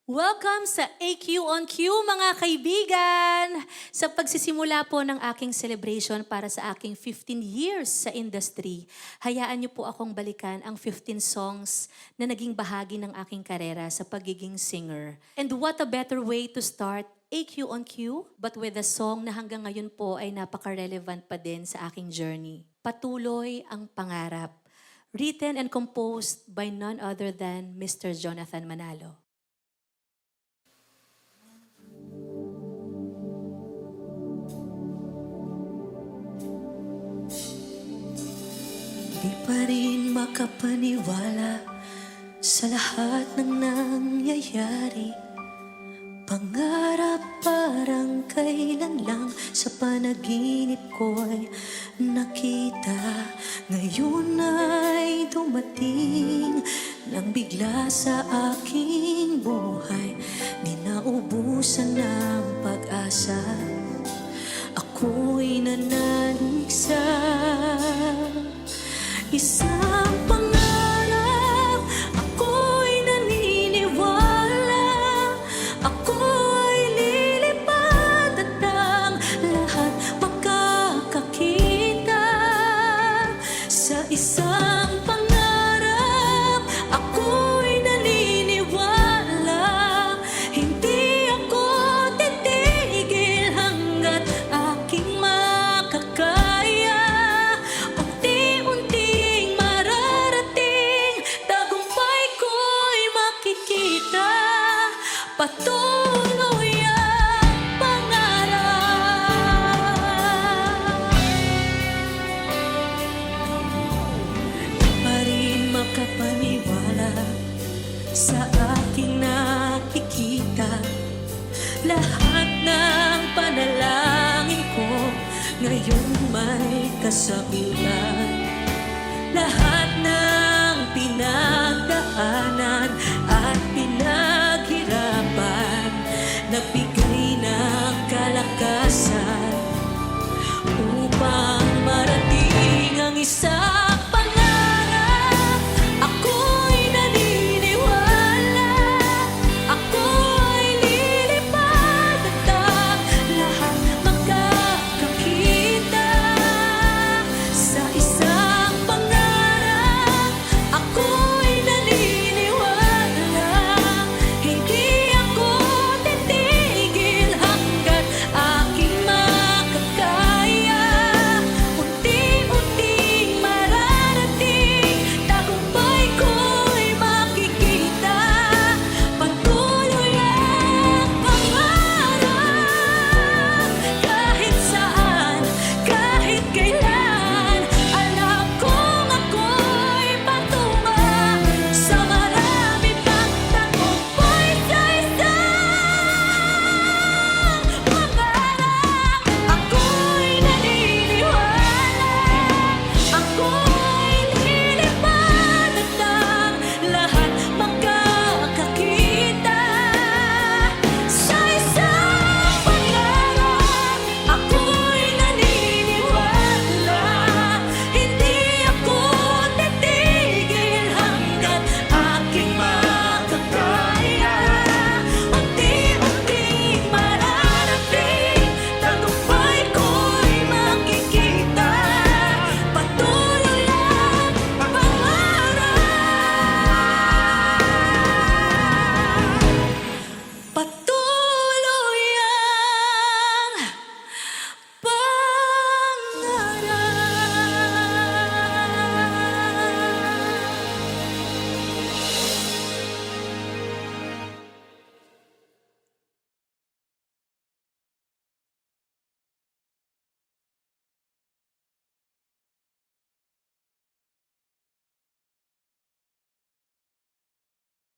Welcome sa AQ on Q mga kaibigan! Sa pagsisimula po ng aking celebration para sa aking 15 years sa industry, hayaan niyo po akong balikan ang 15 songs na naging bahagi ng aking karera sa pagiging singer. And what a better way to start AQ on Q, but with a song na hanggang ngayon po ay napaka-relevant pa din sa aking journey. Patuloy ang Pangarap. Written and composed by none other than Mr. Jonathan Manalo. Di pa rin makapaniwala sa lahat ng nangyayari. Pangarap parang kailan lang sa panaginip ko'y nakita. Ngayon ay dumating nang bigla sa aking buhay. Di naubusan ng pag-asa, ako'y nananigsa. Isang pangarap, ako'y naniniwala. Ako ay lilipad at ang lahat makakakita. Sa isang pangarap, ako'y naniniwala. Hindi ako titigil hanggat aking makakaya. Patuloy ang pangarap. Di pa rin makapaniwala sa aking nakikita. Lahat ng panalangin ko ngayon may kasabihan.